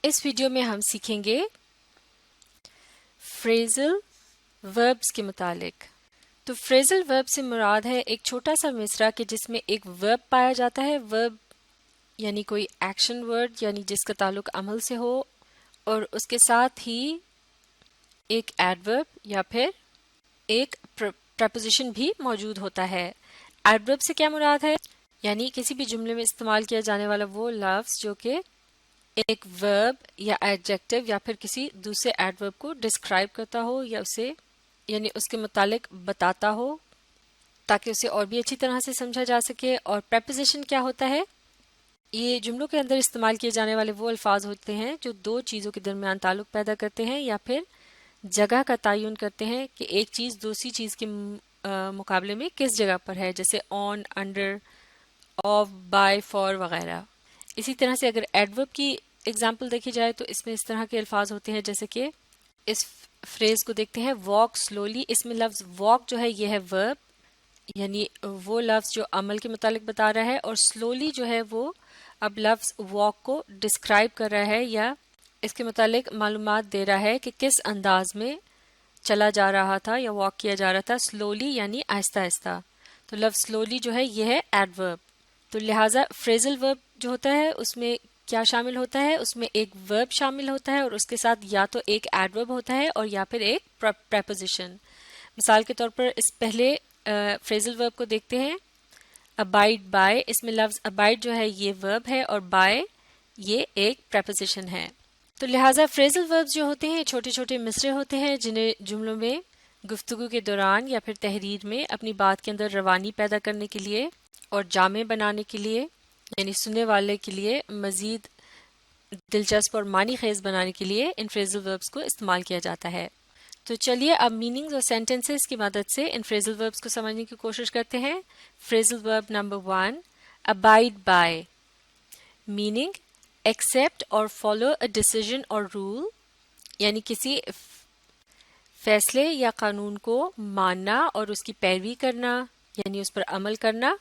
اس video میں ہم سیکھیں گے فریزل وربز کے متعلق. تو فریزل ورب سے مراد ہے ایک چھوٹا سا مصرع کہ جس میں ایک ورب پایا جاتا ہے. ورب یعنی کوئی ایکشن ورڈ یعنی جس کا تعلق عمل سے ہو اور اس کے ساتھ ہی ایک ایڈورب یا پھر ایک پریپوزیشن بھی موجود ہوتا ہے. ایڈورب سے کیا مراد ہے؟ یعنی کسی بھی جملے میں استعمال کیا جانے والا وہ لفظ جو کہ ایک ورب یا ایڈجیکٹو یا پھر کسی دوسرے ایڈورب کو ڈسکرائب کرتا ہو یا اسے یعنی اس کے متعلق بتاتا ہو تاکہ اسے اور بھی اچھی طرح سے سمجھا جا سکے. اور پریپوزیشن کیا ہوتا ہے؟ یہ جملوں کے اندر استعمال کیے جانے والے وہ الفاظ ہوتے ہیں جو دو چیزوں کے درمیان تعلق پیدا کرتے ہیں یا پھر جگہ کا تعین کرتے ہیں کہ ایک چیز دوسری چیز کے مقابلے میں کس جگہ پر ہے، جیسے آن، انڈر، آف، بائی، فار وغیرہ. اسی طرح سے اگر ایڈورب کی اگزامپل دیکھی جائے تو اس میں اس طرح کے الفاظ ہوتے ہیں جیسے کہ اس فریز کو دیکھتے ہیں واک سلولی. اس میں لفظ واک جو ہے یہ ہے ورب یعنی وہ لفظ جو عمل کے متعلق بتا رہا ہے، اور سلولی جو ہے وہ اب لفظ واک کو ڈسکرائب کر رہا ہے یا اس کے متعلق معلومات دے رہا ہے کہ کس انداز میں چلا جا رہا تھا یا واک کیا جا رہا تھا. سلولی یعنی آہستہ آہستہ. تو لفظ سلولی جو ہے یہ ہے ایڈورب. تو لہٰذا فریزل ورب جو ہوتا ہے اس میں کیا شامل ہوتا ہے؟ اس میں ایک ورب شامل ہوتا ہے اور اس کے ساتھ یا تو ایک ایڈورب ہوتا ہے اور یا پھر ایک پریپوزیشن. مثال کے طور پر اس پہلے فریزل ورب کو دیکھتے ہیں ابائڈ بائی. اس میں لفظ ابائڈ جو ہے یہ ورب ہے اور بائی یہ ایک پریپوزیشن ہے. تو لہٰذا فریزل وربز جو ہوتے ہیں چھوٹے چھوٹے مصرے ہوتے ہیں جنہیں جملوں میں گفتگو کے دوران یا پھر تحریر میں اپنی بات کے اندر روانی پیدا کرنے کے لیے اور جامع بنانے کے لیے یعنی سننے والے کے لیے مزید دلچسپ اور معنی خیز بنانے کے لیے ان فریزل وربز کو استعمال کیا جاتا ہے. تو چلیے اب میننگز اور سینٹنسز کی مدد سے ان فریزل وربز کو سمجھنے کی کوشش کرتے ہیں. فریزل verb number 1 abide by. Meaning accept اور follow a decision or rule یعنی کسی فیصلے یا قانون کو ماننا اور اس کی پیروی کرنا یعنی اس پر عمل کرنا.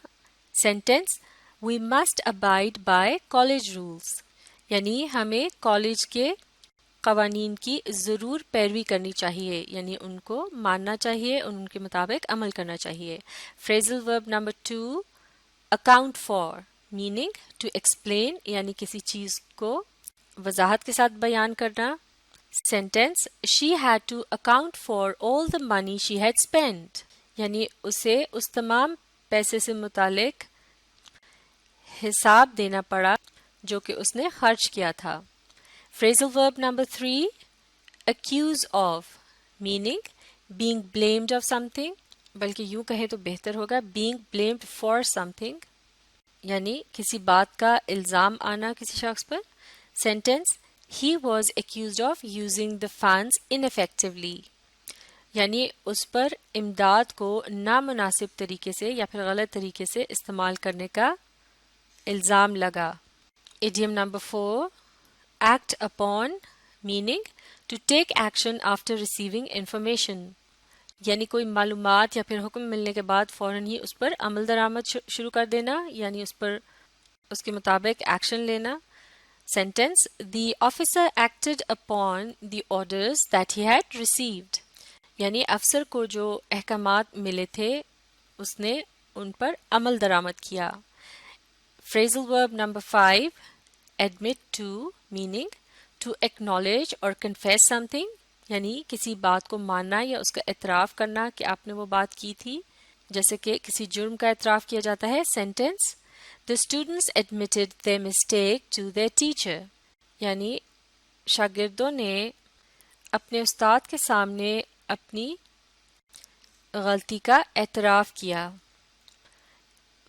Sentence we must abide by college rules یعنی ہمیں کالج کے قوانین کی ضرور پیروی کرنی چاہیے یعنی ان کو ماننا چاہیے، ان کے مطابق عمل کرنا چاہیے. Phrasal verb number 2 account for. Meaning to explain یعنی کسی چیز کو وضاحت کے ساتھ بیان کرنا. Sentence she had to account for all the money she had spent یعنی اسے اس تمام پیسے سے متعلق حساب دینا پڑا جو کہ اس نے خرچ کیا تھا. فریزل verb number 3 accuse of. Meaning being blamed of something بلکہ یوں کہیں تو بہتر ہوگا being blamed for something یعنی کسی بات کا الزام آنا کسی شخص پر. Sentence he was accused of using the funds ineffectively یعنی اس پر امداد کو نامناسب طریقے سے یا پھر غلط طریقے سے استعمال کرنے کا الزام لگا. Idiom number 4 act upon. Meaning to take action after receiving information یعنی کوئی معلومات یا پھر حکم ملنے کے بعد فوراً ہی اس پر عمل درآمد شروع کر دینا یعنی اس پر اس کے مطابق ایکشن لینا. Sentence the officer acted upon the orders that he had received یعنی افسر کو جو احکامات ملے تھے اس نے ان پر عمل درآمد کیا. فریزل verb number 5 admit to. Meaning to acknowledge or confess something یعنی کسی بات کو ماننا یا اس کا اعتراف کرنا کہ آپ نے وہ بات کی تھی جیسے کہ کسی جرم کا اعتراف کیا جاتا ہے. Sentence the students admitted their mistake to their teacher یعنی شاگردوں نے اپنے استاد کے سامنے اپنی غلطی کا اعتراف کیا.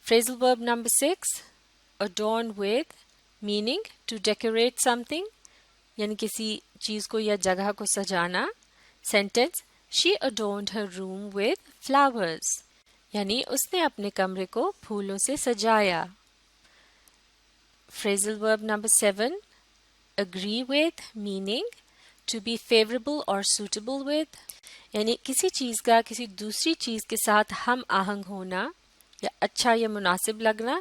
فریزل verb number 6 adorn with. Meaning to decorate something یعنی کسی چیز کو یا جگہ کو سجانا. Sentence she adorned her room with flowers یعنی اس نے اپنے کمرے کو پھولوں سے سجایا. فریزل verb number 7 agree with. Meaning to be favorable or suitable with یعنی کسی چیز کا کسی دوسری چیز کے ساتھ ہم آہنگ ہونا یا اچھا یا مناسب لگنا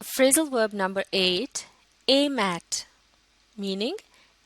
Phrasal verb number 8 aim at meaning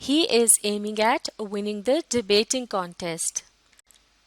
He is aiming at winning the debating contest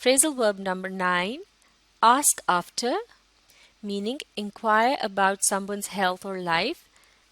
Phrasal verb number 9 ask after meaning inquire about someone's health or life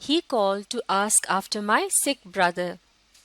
He called to ask after my sick brother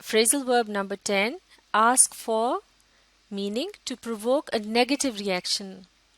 Phrasal verb number 10 ask for meaning to provoke a negative reaction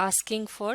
asking for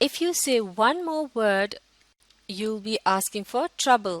If you say one more word you'll be asking for trouble